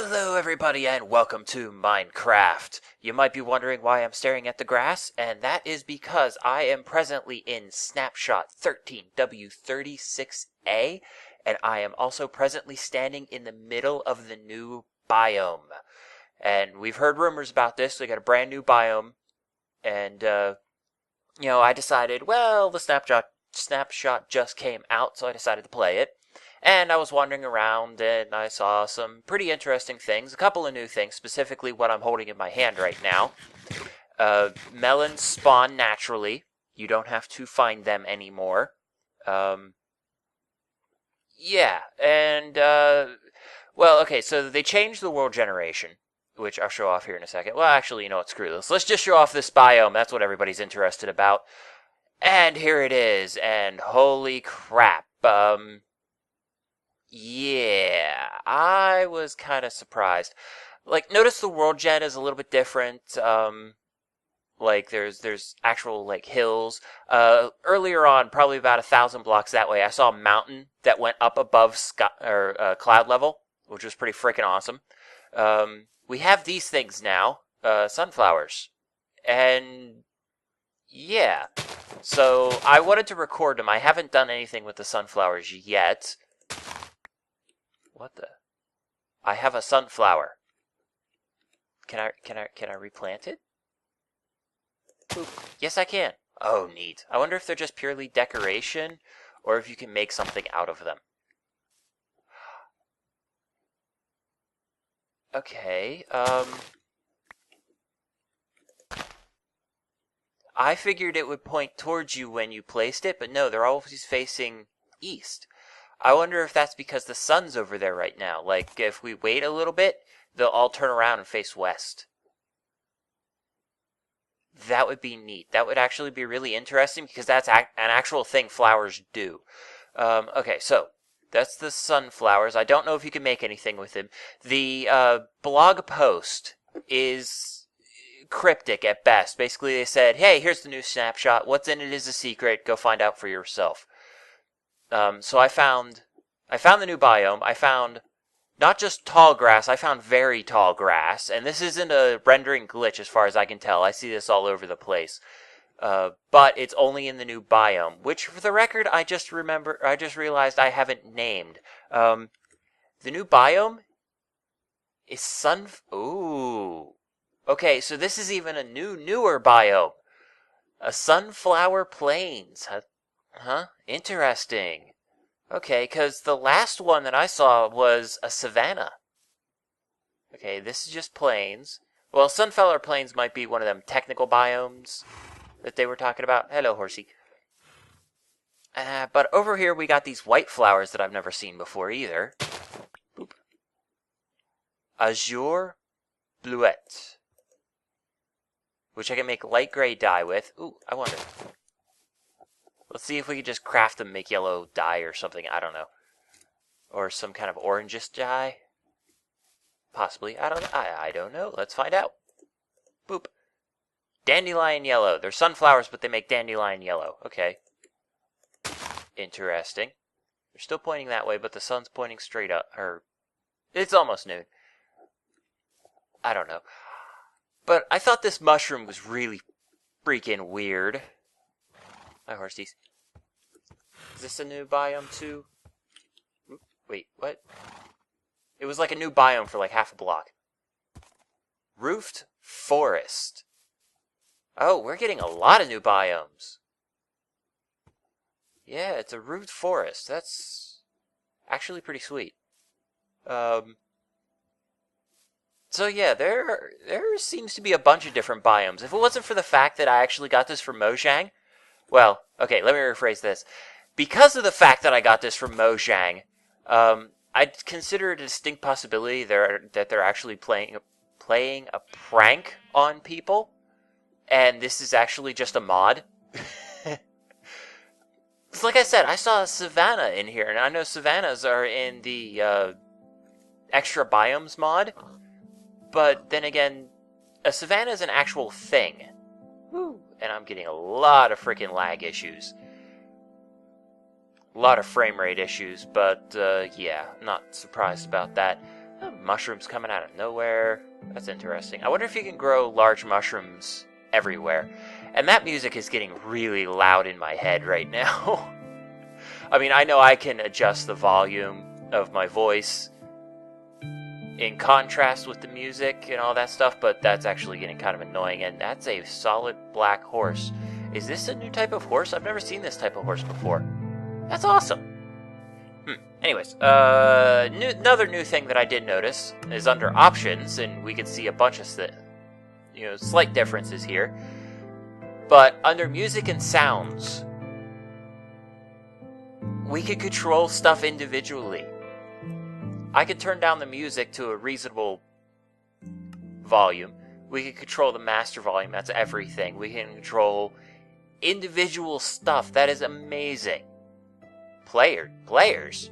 Hello everybody and welcome to Minecraft. You might be wondering why I'm staring at the grass, and that is because I am presently in snapshot 13W36A, and I am also presently standing in the middle of the new biome. And we've heard rumors about this, so we got a brand new biome, and I decided, well, the snapshot just came out, so I decided to play it. And I was wandering around and I saw some pretty interesting things, a couple of new things, specifically what I'm holding in my hand right now. Melons spawn naturally. You don't have to find them anymore. So they changed the world generation, which I'll show off here in a second. Well, actually, you know what, screw this. Let's just show off this biome. That's what everybody's interested about. And here it is, and holy crap. Yeah, I was kind of surprised. Like, notice the world gen is a little bit different. There's actual, hills. Earlier on, probably about 1,000 blocks that way, I saw a mountain that went up above cloud level, which was pretty freaking awesome. We have these things now, sunflowers. And, yeah. So, I wanted to record them. I haven't done anything with the sunflowers yet. What the? I have a sunflower. Can I replant it? Oop. Yes, I can. Oh, neat. I wonder if they're just purely decoration, or if you can make something out of them. Okay, I figured it would point towards you when you placed it, but no, they're always facing east. I wonder if that's because the sun's over there right now. Like, if we wait a little bit, they'll all turn around and face west. That would be neat. That would actually be really interesting because that's an actual thing flowers do. Okay, so that's the sunflowers. I don't know if you can make anything with them. The blog post is cryptic at best. Basically, they said, hey, here's the new snapshot. What's in it is a secret. Go find out for yourself. So I found the new biome. I found not just tall grass, I found very tall grass. And this isn't a rendering glitch as far as I can tell. I see this all over the place. But it's only in the new biome, which for the record, I just realized I haven't named. The new biome is ooh. Okay, so this is even a newer biome. A sunflower plains. Huh? Interesting. Okay, because the last one that I saw was a savanna. Okay, this is just plains. Well, sunflower plains might be one of them technical biomes that they were talking about. Hello, horsey. But over here we got these white flowers that I've never seen before either. Boop. Azure Bluette. Which I can make light gray dye with. Ooh, I wonder. Let's see if we can just craft them, make yellow dye or something. I don't know. Or some kind of orangish dye. Possibly. I don't know. Let's find out. Boop. Dandelion yellow. They're sunflowers, but they make dandelion yellow. Okay. Interesting. They're still pointing that way, but the sun's pointing straight up. It's almost noon. I don't know. But I thought this mushroom was really freaking weird. Hi, horsies. Is this a new biome too? Wait, what? It was like a new biome for like half a block. Roofed forest. Oh, we're getting a lot of new biomes. Yeah, it's a roofed forest. That's actually pretty sweet. So yeah, there seems to be a bunch of different biomes. If it wasn't for the fact that I actually got this from Mojang, well, okay, let me rephrase this. Because of the fact that I got this from Mojang, I'd consider it a distinct possibility that they're actually playing a prank on people, and this is actually just a mod. It's like I said, I saw a savanna in here, and I know savannas are in the extra biomes mod, but then again, a savanna is an actual thing. Woo. And I'm getting a lot of freaking lag issues. A lot of frame rate issues, but yeah, not surprised about that. Mushrooms coming out of nowhere. That's interesting. I wonder if you can grow large mushrooms everywhere. And that music is getting really loud in my head right now. I mean, I know I can adjust the volume of my voice in contrast with the music and all that stuff, but that's actually getting kind of annoying. And that's a solid black horse. Is this a new type of horse? I've never seen this type of horse before. That's awesome. Anyways, another new thing that I did notice is under options, and we can see a bunch of slight differences here. But under music and sounds, we could control stuff individually. I could turn down the music to a reasonable volume. We can control the master volume. That's everything. We can control individual stuff. That is amazing. Players.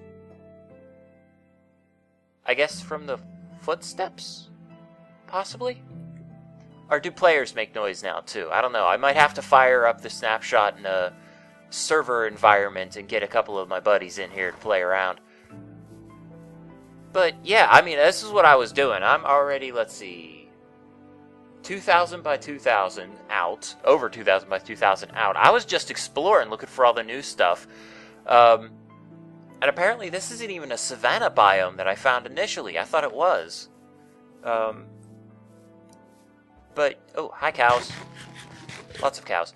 I guess from the footsteps? Possibly? Or do players make noise now too? I don't know. I might have to fire up the snapshot in a server environment and get a couple of my buddies in here to play around. But yeah, I mean, this is what I was doing. I'm already, let's see, 2,000 by 2,000 out. Over 2,000 by 2,000 out. I was just exploring, looking for all the new stuff. And apparently this isn't even a savanna biome that I found initially. I thought it was. But, oh, hi cows. Lots of cows.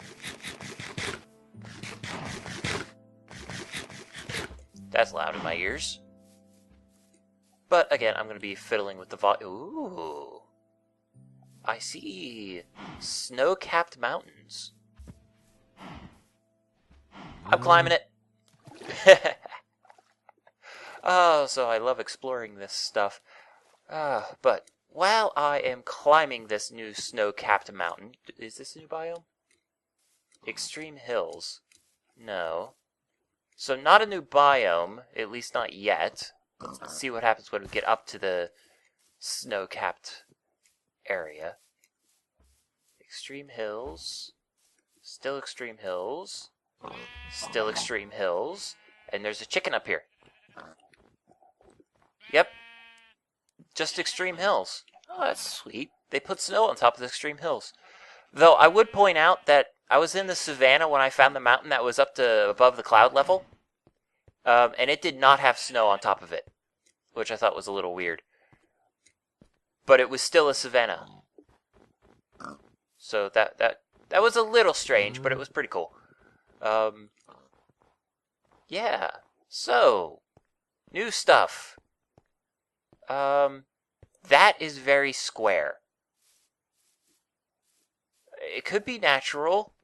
That's loud in my ears. But again, I'm going to be fiddling with the volume. Ooh. I see snow-capped mountains. I'm climbing it. Oh, so I love exploring this stuff. But while I am climbing this new snow-capped mountain... Is this a new biome? Extreme Hills. No. So not a new biome, at least not yet. Let's see what happens when we get up to the snow-capped area. Extreme Hills. Still Extreme Hills. Still Extreme Hills. And there's a chicken up here. Yep. Just Extreme Hills. Oh, that's sweet. They put snow on top of the Extreme Hills. Though, I would point out that I was in the savannah when I found the mountain that was up to above the cloud level. And it did not have snow on top of it. Which I thought was a little weird. But it was still a savannah. So that was a little strange, but it was pretty cool. Yeah. So, new stuff. That is very square. It could be natural,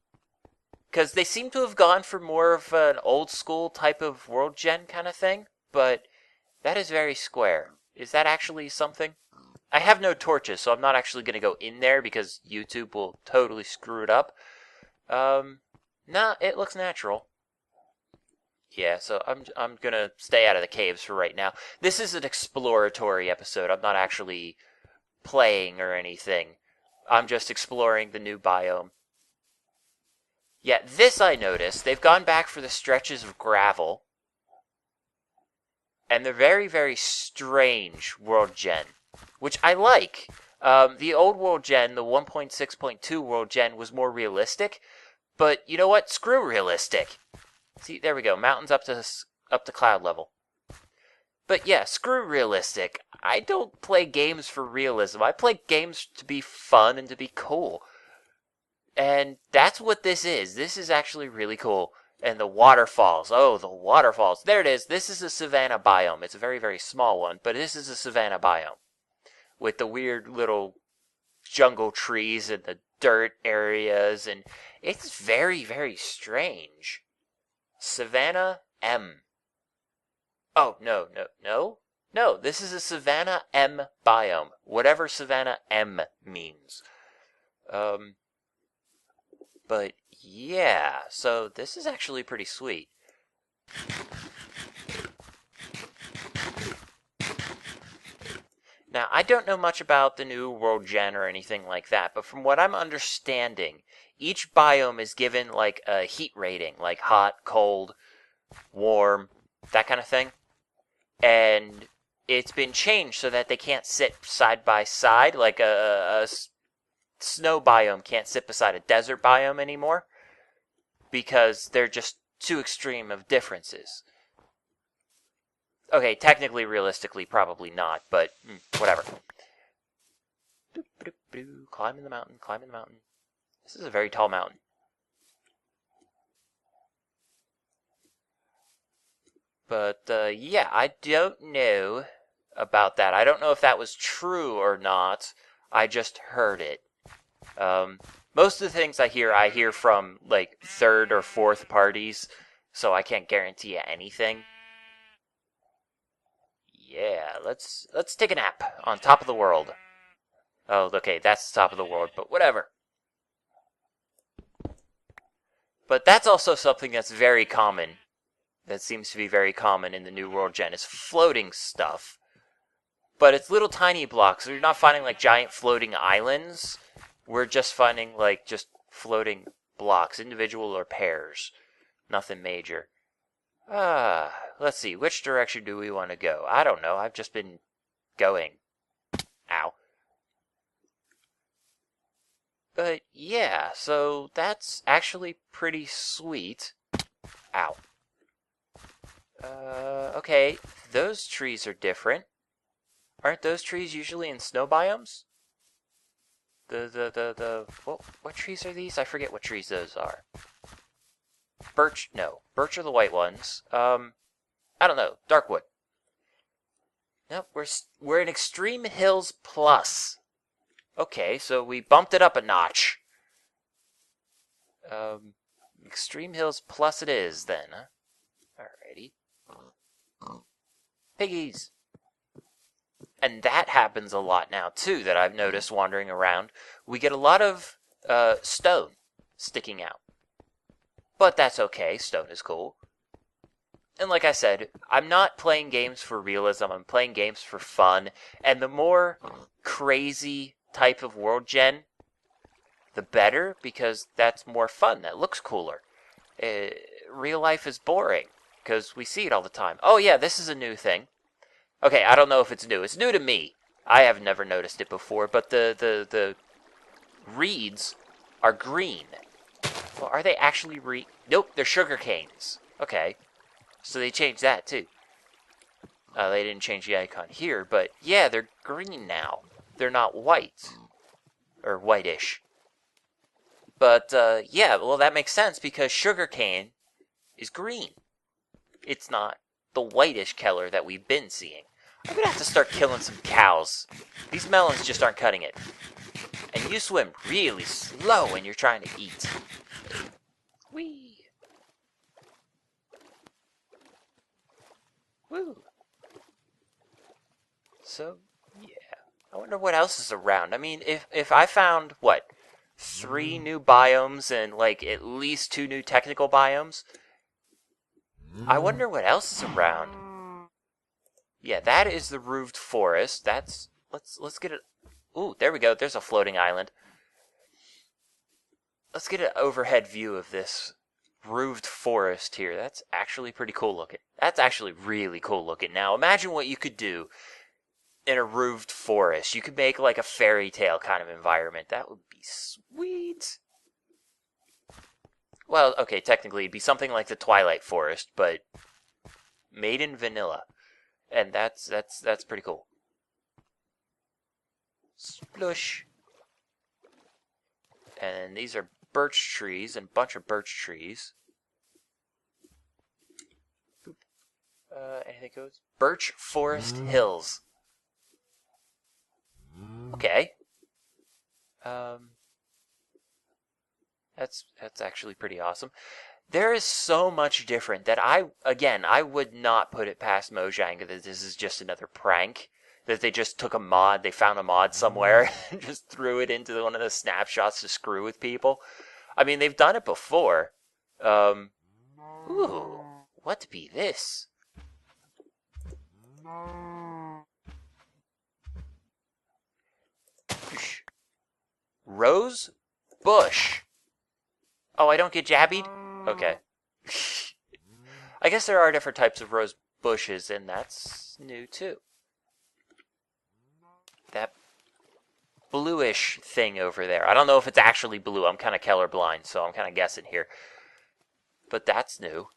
because they seem to have gone for more of an old school type of world gen kind of thing, but that is very square. Is that actually something? I have no torches, so I'm not actually going to go in there because YouTube will totally screw it up. Nah, it looks natural. Yeah, so I'm gonna stay out of the caves for right now. This is an exploratory episode. I'm not actually playing or anything. I'm just exploring the new biome. Yeah, this I noticed. They've gone back for the stretches of gravel. And they're very, very strange world gen, which I like. The old world gen, the 1.6.2 world gen, was more realistic. But you know what? Screw realistic. See, there we go. Mountains up to cloud level. But yeah, screw realistic. I don't play games for realism. I play games to be fun and to be cool. And that's what this is. This is actually really cool. And the waterfalls. Oh, the waterfalls. There it is. This is a savanna biome. It's a very, very small one, but this is a savanna biome. With the weird little jungle trees and the dirt areas. And it's very, very strange. Savannah M. Oh, no. No, this is a Savannah M biome. Whatever Savannah M means. But yeah, so this is actually pretty sweet. Now, I don't know much about the new world gen or anything like that, but from what I'm understanding, each biome is given like a heat rating, like hot, cold, warm, that kind of thing. And it's been changed so that they can't sit side by side, like a snow biome can't sit beside a desert biome anymore, because they're just too extreme of differences. Okay, technically, realistically, probably not, but whatever. Climbing the mountain, climbing the mountain. This is a very tall mountain. But, yeah, I don't know about that. I don't know if that was true or not. I just heard it. Most of the things I hear from, like, third or fourth parties, so I can't guarantee anything. Yeah, let's take a nap on top of the world. Oh, okay, that's the top of the world, but whatever. But that's also something that's very common. That seems to be very common in the New World Gen, is floating stuff. But it's little tiny blocks. We're not finding, like, giant floating islands. We're just finding, like, just floating blocks, individual or pairs. Nothing major. Let's see. Which direction do we want to go? I don't know. I've just been going. Ow. But, yeah, so that's actually pretty sweet. Ow. Okay. Those trees are different. Aren't those trees usually in snow biomes? What trees are these? I forget what trees those are. Birch, no. Birch are the white ones. I don't know. Darkwood. Nope, we're in Extreme Hills Plus. Okay, so we bumped it up a notch. Extreme Hills Plus it is, then. Huh? Alrighty. Piggies! And that happens a lot now, too, that I've noticed wandering around. We get a lot of stone sticking out. But that's okay. Stone is cool. And like I said, I'm not playing games for realism. I'm playing games for fun. And the more crazy type of world gen, the better, because that's more fun. That looks cooler. Real life is boring, because we see it all the time. Oh yeah, this is a new thing. Okay, I don't know if it's new. It's new to me. I have never noticed it before, but the reeds are green. Well, are they actually Nope, they're sugar canes. Okay. So they changed that, too. They didn't change the icon here, but yeah, they're green now. They're not white. Or whitish. But, yeah, well, that makes sense, because sugar cane is green. It's not the whitish color that we've been seeing. I'm gonna have to start killing some cows. These melons just aren't cutting it. And you swim really slow when you're trying to eat. Whee! Woo! So, yeah. I wonder what else is around. I mean, if I found, 3 new biomes and, like, at least 2 new technical biomes, I wonder what else is around. Yeah, that is the roofed forest. Let's get it. Ooh, there we go. There's a floating island. Let's get an overhead view of this roofed forest here. That's actually pretty cool looking. That's actually really cool looking. Now, imagine what you could do in a roofed forest. You could make like a fairy tale kind of environment. That would be sweet. Well, okay, technically it'd be something like the Twilight Forest, but made in vanilla. And that's pretty cool. Splush. And these are birch trees, and a bunch of birch trees. Anything goes? Birch Forest Hills. Okay. That's actually pretty awesome. There is so much different that I would not put it past Mojang that this is just another prank. That they just took a mod, they found a mod somewhere, and just threw it into one of the snapshots to screw with people. I mean, they've done it before. Ooh, what be this? Rose bush. Oh, I don't get jabbied? Okay. I guess there are different types of rose bushes, and that's new too. bluish thing over there. I don't know if it's actually blue. I'm kind of colorblind, so I'm kind of guessing here. But that's new.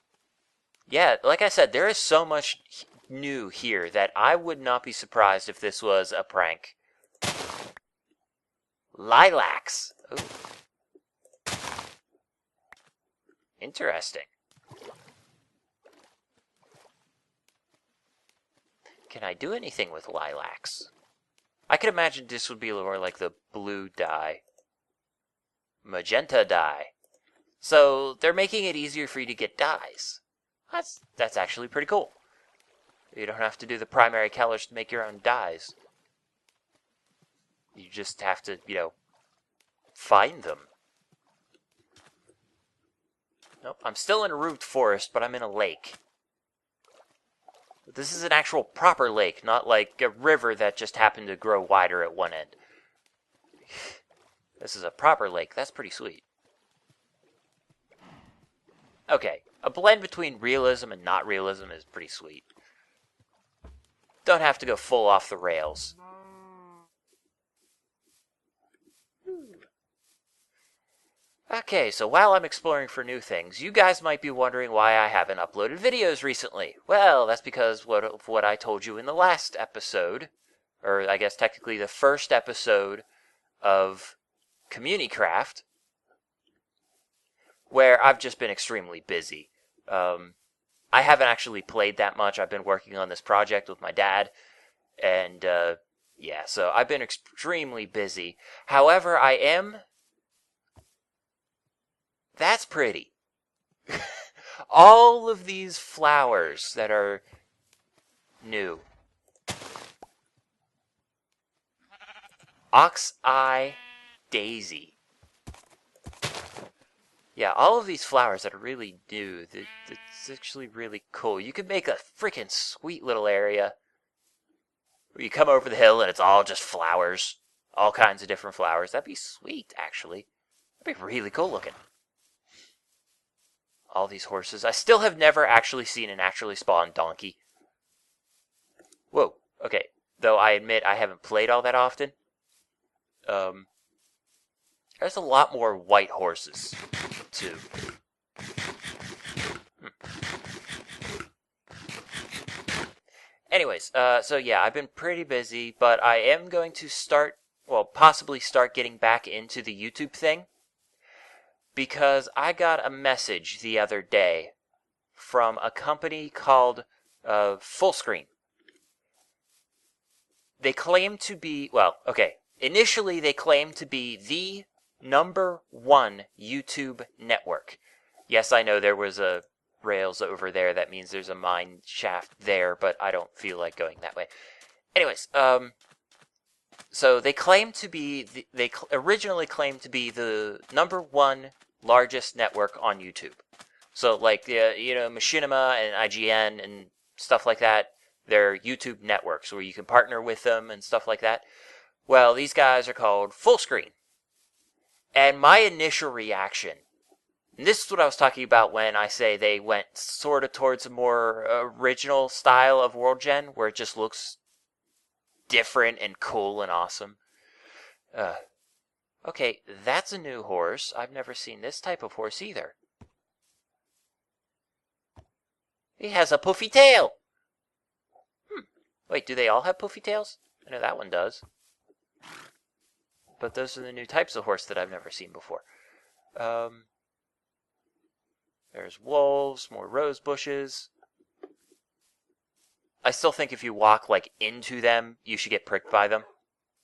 Yeah, like I said, there is so much new here that I would not be surprised if this was a prank. Lilacs. Ooh. Interesting. Can I do anything with lilacs? I could imagine this would be more like the blue dye. Magenta dye. So they're making it easier for you to get dyes. That's actually pretty cool. You don't have to do the primary colors to make your own dyes. You just have to, find them. Nope, I'm still in a root forest, but I'm in a lake. This is an actual proper lake, not like a river that just happened to grow wider at one end. This is a proper lake. That's pretty sweet. Okay, a blend between realism and not realism is pretty sweet. Don't have to go full off the rails. Okay, so while I'm exploring for new things, you guys might be wondering why I haven't uploaded videos recently. Well, that's because of what I told you in the last episode, or I guess technically the first episode of CommuniCraft, where I've just been extremely busy. I haven't actually played that much. I've been working on this project with my dad, and yeah, so I've been extremely busy. However, I am... That's pretty. All of these flowers that are new. Ox-eye daisy. Yeah, all of these flowers that are really new. It's actually really cool. You could make a freaking sweet little area where you come over the hill and it's all just flowers. All kinds of different flowers. That'd be sweet, actually. That'd be really cool looking. All these horses. I still have never actually seen a naturally spawned donkey. Whoa. Okay. Though I admit I haven't played all that often. There's a lot more white horses, too. Anyways, so yeah, I've been pretty busy, but I am going to possibly start getting back into the YouTube thing. Because I got a message the other day from a company called Fullscreen. They claim to be, initially they claimed to be the #1 YouTube network. Yes, I know there was a rails over there. That means there's a mine shaft there, but I don't feel like going that way. Anyways, so they claim to be, they originally claimed to be the #1 largest network on YouTube. So like, Machinima and IGN and stuff like that, they're YouTube networks where you can partner with them and stuff like that. Well, these guys are called Fullscreen. And my initial reaction, and this is what I was talking about when I say they went sort of towards a more original style of World Gen, where it just looks different and cool and awesome. Okay, that's a new horse. I've never seen this type of horse either. He has a poofy tail. Wait, do they all have poofy tails? I know that one does. But those are the new types of horse that I've never seen before. There's wolves, more rose bushes. I still think if you walk, into them, you should get pricked by them.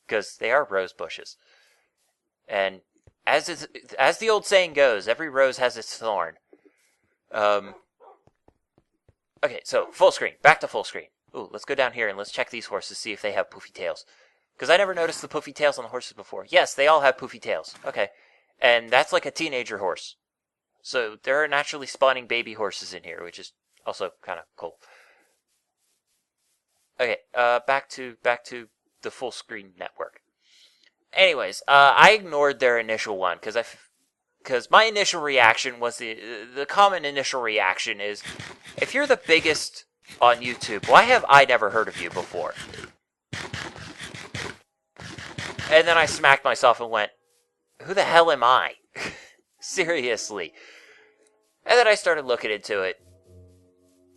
Because they are rose bushes. And as the old saying goes, every rose has its thorn. Okay, so Fullscreen. Back to Fullscreen. Ooh, let's go down here and let's check these horses, see if they have poofy tails. Because I never noticed the poofy tails on the horses before. Yes, they all have poofy tails. Okay. And that's like a teenager horse. So there are naturally spawning baby horses in here, which is also kind of cool. Okay, back to the Fullscreen network. Anyways, I ignored their initial one because my initial reaction was the common initial reaction is, if you're the biggest on YouTube, why have I never heard of you before? And then I smacked myself and went, who the hell am I? Seriously. And then I started looking into it.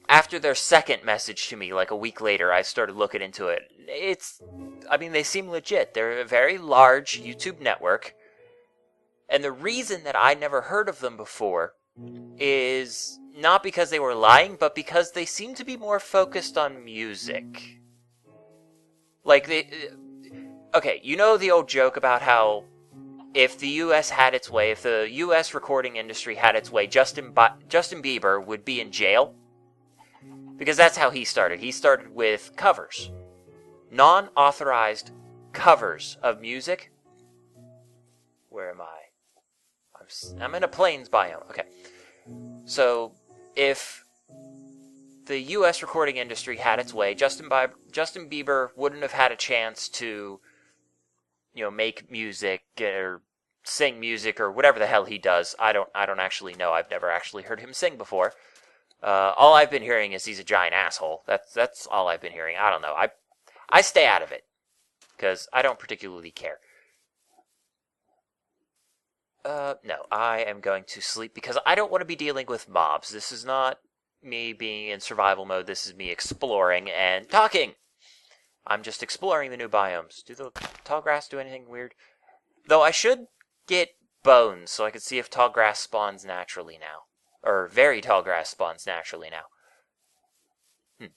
After their second message to me, like a week later, I started looking into it. They seem legit. They're a very large YouTube network. And the reason that I never heard of them before is not because they were lying, but because they seem to be more focused on music. Like, okay, you know the old joke about how if the U.S. had its way, if the U.S. recording industry had its way, Justin Bieber would be in jail? Because that's how he started. He started with covers. Non-authorized covers of music. Where am I? I'm in a plains biome. Okay. So, if the U.S. recording industry had its way, Justin Bieber wouldn't have had a chance to, make music or sing music or whatever the hell he does. I don't actually know. I've never actually heard him sing before. All I've been hearing is he's a giant asshole. That's all I've been hearing. I don't know. I stay out of it because I don't particularly care. No, I am going to sleep because I don't want to be dealing with mobs. This is not me being in survival mode. This is me exploring and talking. I'm just exploring the new biomes. Do the tall grass do anything weird? Though I should get bones so I can see if tall grass spawns naturally now. Or very tall grass spawns naturally now.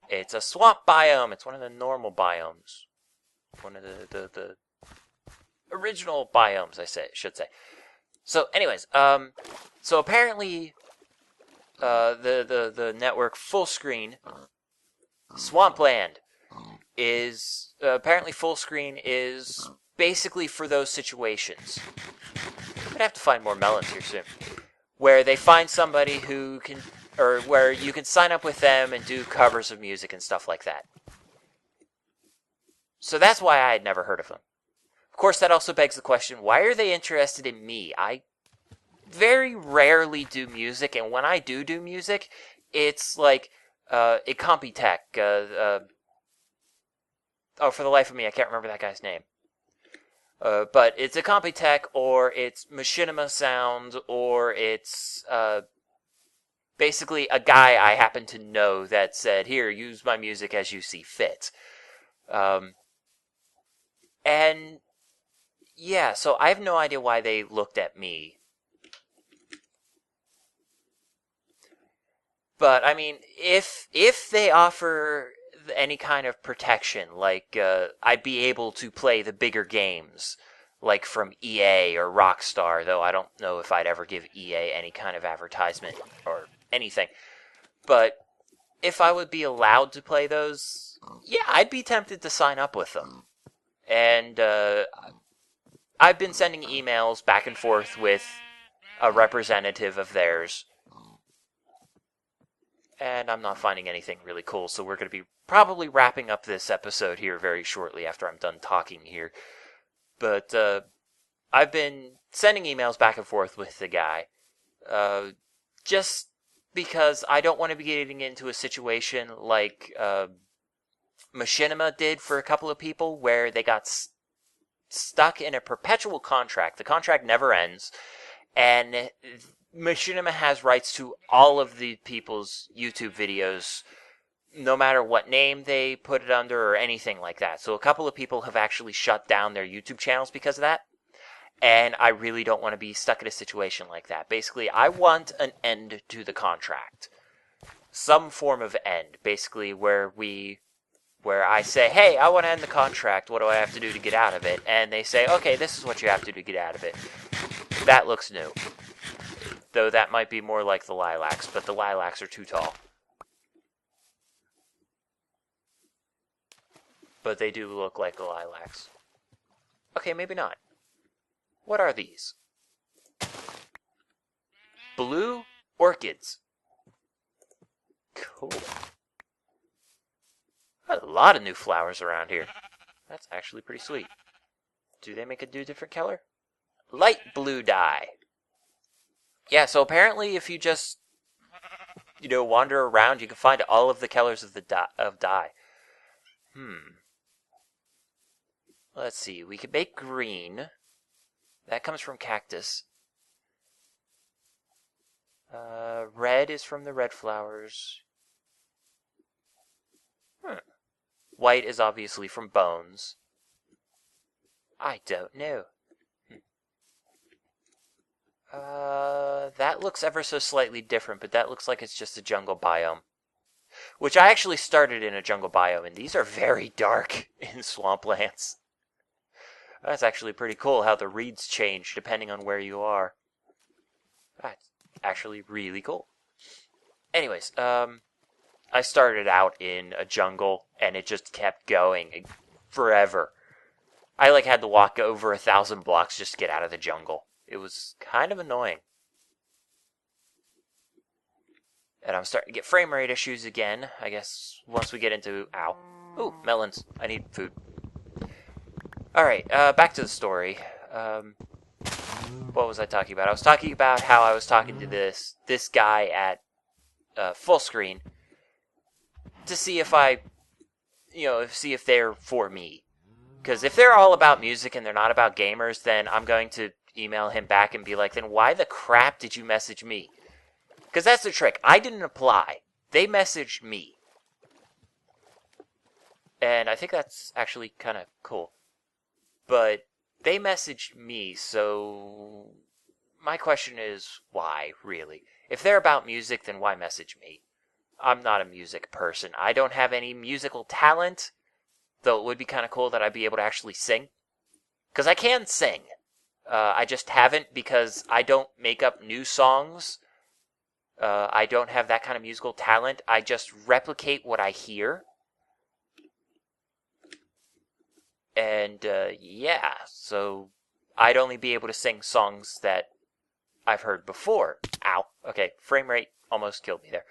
It's a swamp biome. It's one of the normal biomes. One of the original biomes, should say. So, anyways, so apparently, the network full screen, Swampland, is apparently full screen is basically for those situations. I'm gonna have to find more melons here soon, where they find somebody who can, or where you can sign up with them and do covers of music and stuff like that. So that's why I had never heard of them. Of course, that also begs the question, why are they interested in me? I very rarely do music, and when I do music, it's like Incompetech. For the life of me, I can't remember that guy's name. But it's Incompetech, or it's Machinima Sound, or it's basically a guy I happen to know that said, here, use my music as you see fit. And yeah, so I have no idea why they looked at me. But, I mean, if they offer any kind of protection, like I'd be able to play the bigger games, like from EA or Rockstar, though I don't know if I'd ever give EA any kind of advertisement or anything. But if I would be allowed to play those, yeah, I'd be tempted to sign up with them. And I've been sending emails back and forth with a representative of theirs, and I'm not finding anything really cool, so we're going to be probably wrapping up this episode here very shortly after I'm done talking here. But I've been sending emails back and forth with the guy, just because I don't want to be getting into a situation like Machinima did for a couple of people, where they got stuck in a perpetual contract. The contract never ends, and Machinima has rights to all of the people's YouTube videos, no matter what name they put it under or anything like that. So a couple of people have actually shut down their YouTube channels because of that, and I really don't want to be stuck in a situation like that. Basically, I want an end to the contract. Some form of end, basically, where I say, hey, I want to end the contract, what do I have to do to get out of it? And they say, okay, this is what you have to do to get out of it. That looks new. Though that might be more like the lilacs, but the lilacs are too tall. But they do look like the lilacs. Okay, maybe not. What are these? Blue orchids. Cool. Got a lot of new flowers around here. That's actually pretty sweet. Do they make a different color? Light blue dye. Yeah, so apparently if you just, wander around, you can find all of the colors of dye. Let's see. We could make green. That comes from cactus. Red is from the red flowers. White is obviously from bones. I don't know. That looks ever so slightly different, but that looks like it's just a jungle biome. Which I actually started in a jungle biome, and these are very dark in swamplands. That's actually pretty cool how the reeds change depending on where you are. That's actually really cool. Anyways, I started out in a jungle, and it just kept going forever. I had to walk over 1,000 blocks just to get out of the jungle. It was kind of annoying. And I'm starting to get frame rate issues again, I guess, once we get into... Ow. Ooh, melons. I need food. Alright, back to the story. What was I talking about? I was talking about how I was talking to this guy at full screen to see if see if they're for me. Because if they're all about music and they're not about gamers, then I'm going to email him back and be like, then why the crap did you message me? Because that's the trick. I didn't apply. They messaged me. And I think that's actually kind of cool. But they messaged me, so my question is, why, really? If they're about music, then why message me? I'm not a music person. I don't have any musical talent, though it would be kind of cool that I'd be able to actually sing. Because I can sing. I just haven't because I don't make up new songs. I don't have that kind of musical talent. I just replicate what I hear. And, yeah, so I'd only be able to sing songs that I've heard before. Ow. Okay, frame rate almost killed me there.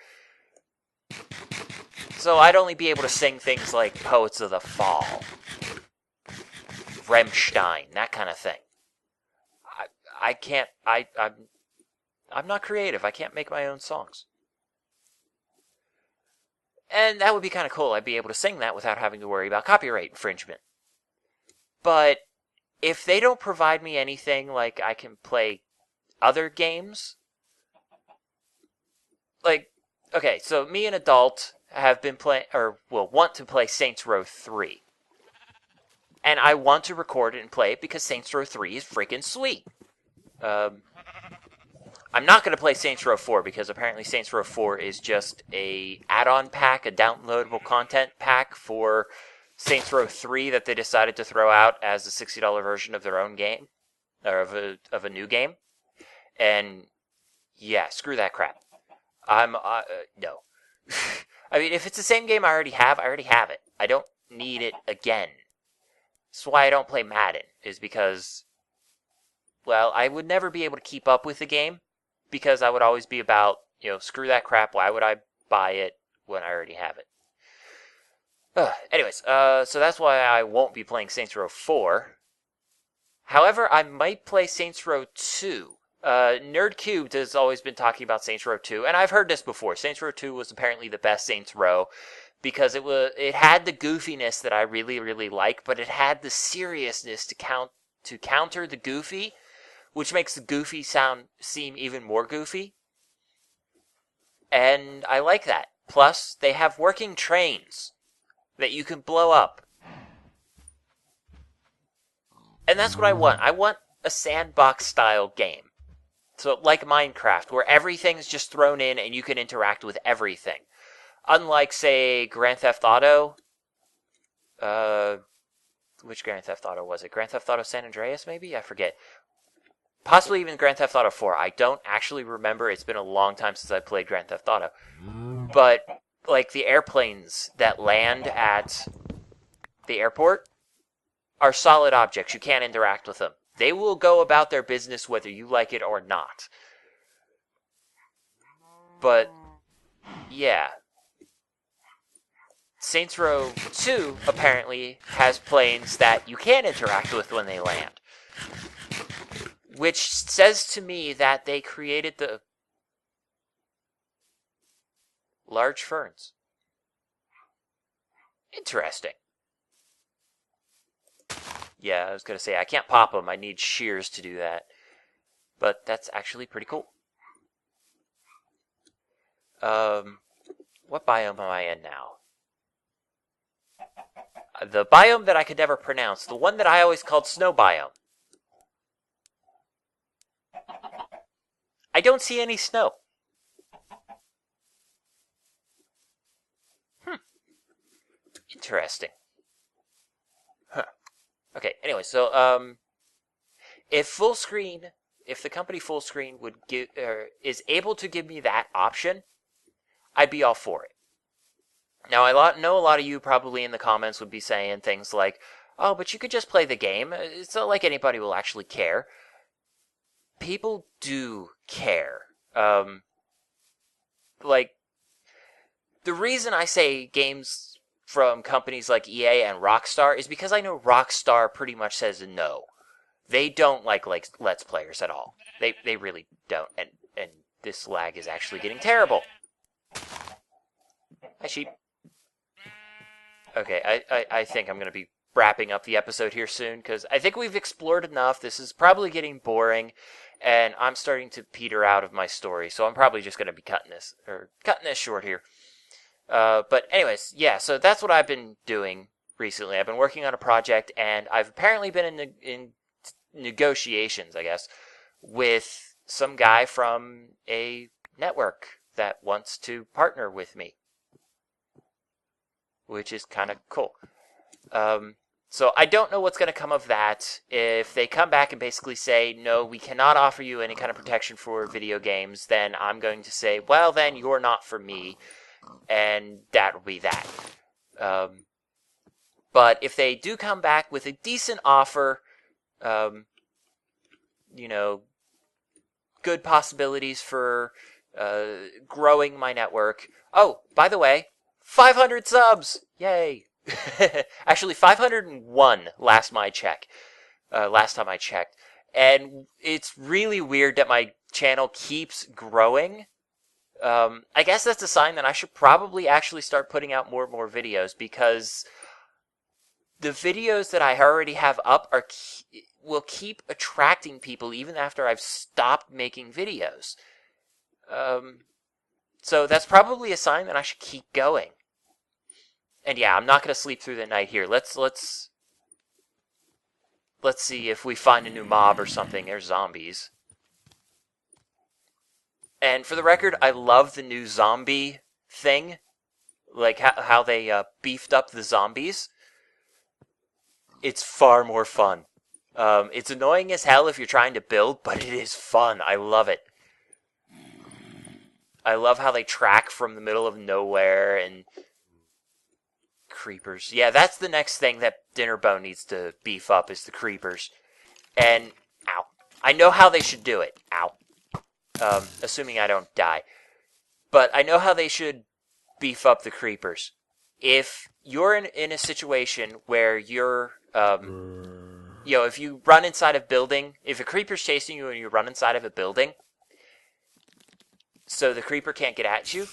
So I'd only be able to sing things like Poets of the Fall, Rammstein, that kind of thing. I can't, I'm not creative. I can't make my own songs. And that would be kind of cool. I'd be able to sing that without having to worry about copyright infringement. But if they don't provide me anything like I can play other games, okay, so me, an adult, have been playing, or will want to play Saints Row 3. And I want to record it and play it because Saints Row 3 is freaking sweet. I'm not going to play Saints Row 4 because apparently Saints Row 4 is just a add-on pack, a downloadable content pack for Saints Row 3 that they decided to throw out as a $60 version of their own game, or of a new game. And yeah, screw that crap. No. I mean, if it's the same game I already have it. I don't need it again. That's why I don't play Madden, is because, well, I would never be able to keep up with the game, because I would always be about, screw that crap, why would I buy it when I already have it? Anyways, so that's why I won't be playing Saints Row 4. However, I might play Saints Row 2. Nerd Cubed has always been talking about Saints Row 2, and I've heard this before. Saints Row 2 was apparently the best Saints Row because it had the goofiness that I really, really like, but it had the seriousness to counter the goofy, which makes the goofy seem even more goofy. And I like that. Plus, they have working trains that you can blow up. And that's what I want. I want a sandbox-style game. So, like Minecraft, where everything's just thrown in and you can interact with everything. Unlike, say, Grand Theft Auto. Which Grand Theft Auto was it? Grand Theft Auto San Andreas, maybe? I forget. Possibly even Grand Theft Auto 4. I don't actually remember. It's been a long time since I played Grand Theft Auto. But, the airplanes that land at the airport are solid objects. You can't interact with them. They will go about their business whether you like it or not. But, yeah. Saints Row 2 apparently has planes that you can interact with when they land. Which says to me that they created the large ferns. Interesting. Yeah, I was going to say, I can't pop them. I need shears to do that. But that's actually pretty cool. What biome am I in now? The biome that I could never pronounce. The one that I always called snow biome. I don't see any snow. Interesting. Huh. Okay, anyway, so, if Fullscreen, if the company Fullscreen would give, is able to give me that option, I'd be all for it. Now, I know a lot of you probably in the comments would be saying things like, oh, but you could just play the game. It's not like anybody will actually care. People do care. Like, the reason I say games from companies like EA and Rockstar is because I know Rockstar pretty much says no. They don't like Let's Players at all. They really don't. And this lag is actually getting terrible. Hi, sheep. Okay, I think I'm going to be wrapping up the episode here soon, because I think we've explored enough. This is probably getting boring, and I'm starting to peter out of my story, so I'm probably just going to be cutting this short here. But anyways, yeah, so that's what I've been doing recently. I've been working on a project, and I've apparently been in negotiations, I guess, with some guy from a network that wants to partner with me, which is kind of cool. So I don't know what's going to come of that. If they come back and basically say, no, we cannot offer you any kind of protection for video games, then I'm going to say, well, then you're not for me, and that'll be that. But if they do come back with a decent offer, good possibilities for growing my network. Oh, by the way, 500 subs! Yay! Actually, 501 last time I checked. And it's really weird that my channel keeps growing. I guess that's a sign that I should probably actually start putting out more and more videos, because the videos that I already have up will keep attracting people even after I've stopped making videos. So that's probably a sign that I should keep going. And yeah, I'm not going to sleep through the night here. Let's see if we find a new mob or something. There's zombies. And for the record, I love the new zombie thing. Like how they beefed up the zombies. It's far more fun. It's annoying as hell if you're trying to build, but it is fun. I love it. I love how they track from the middle of nowhere and creepers. Yeah, that's the next thing that Dinnerbone needs to beef up, is the creepers. And, ow. I know how they should do it. Ow. Assuming I don't die. But I know how they should beef up the creepers. If you're in a situation where you're, if you run inside a building, if a creeper's chasing you and you run inside of a building, so the creeper can't get at you.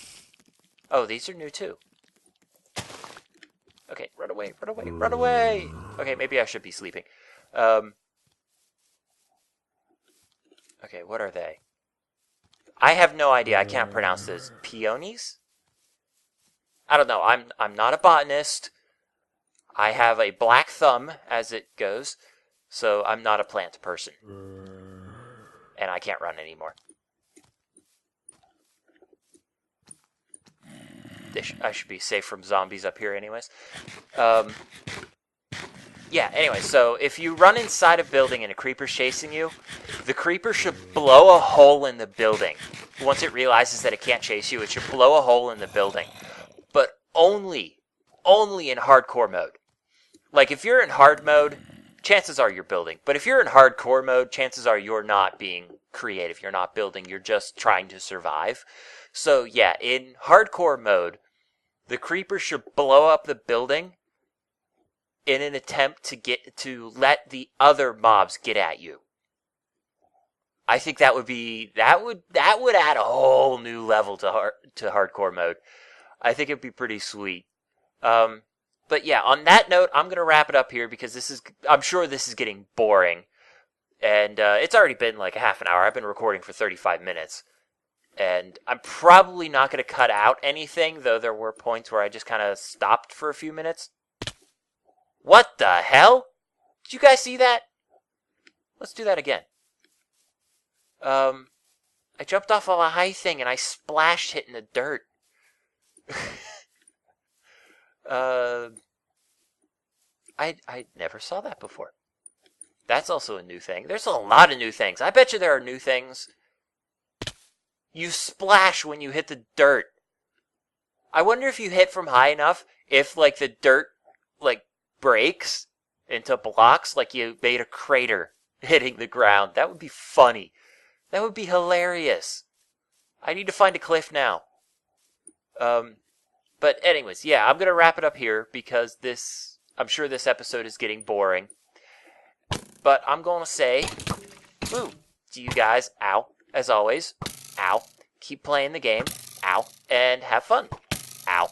Oh, these are new too. Okay, run away, run away, run away! Okay, maybe I should be sleeping. Okay, what are they? I have no idea. I can't pronounce this. Peonies? I don't know. I'm not a botanist. I have a black thumb, as it goes, so I'm not a plant person. And I can't run anymore. I should be safe from zombies up here anyways. Yeah, anyway, so if you run inside a building and a creeper's chasing you, the creeper should blow a hole in the building. Once it realizes that it can't chase you, it should blow a hole in the building. But only in hardcore mode. Like, if you're in hard mode, chances are you're building. But if you're in hardcore mode, chances are you're not being creative. You're not building. You're just trying to survive. So, yeah, in hardcore mode, the creeper should blow up the building in an attempt to let the other mobs get at you. I think that would add a whole new level to hardcore mode. I think it'd be pretty sweet. But yeah, on that note, I'm going to wrap it up here because I'm sure this is getting boring. And it's already been like a half an hour. I've been recording for 35 minutes. And I'm probably not going to cut out anything, though there were points where I just kind of stopped for a few minutes. What the hell? Did you guys see that? Let's do that again. I jumped off of a high thing and I splashed hitting the dirt. I never saw that before. That's also a new thing. There's a lot of new things. I bet you there are new things. You splash when you hit the dirt. I wonder if you hit from high enough, if like the dirt like breaks into blocks, like you made a crater hitting the ground. That would be funny. That would be hilarious. I need to find a cliff now. But anyways, yeah, I'm gonna wrap it up here because I'm sure this episode is getting boring. But I'm gonna say, boo, to you guys, ow, as always, ow, keep playing the game, ow, and have fun, ow.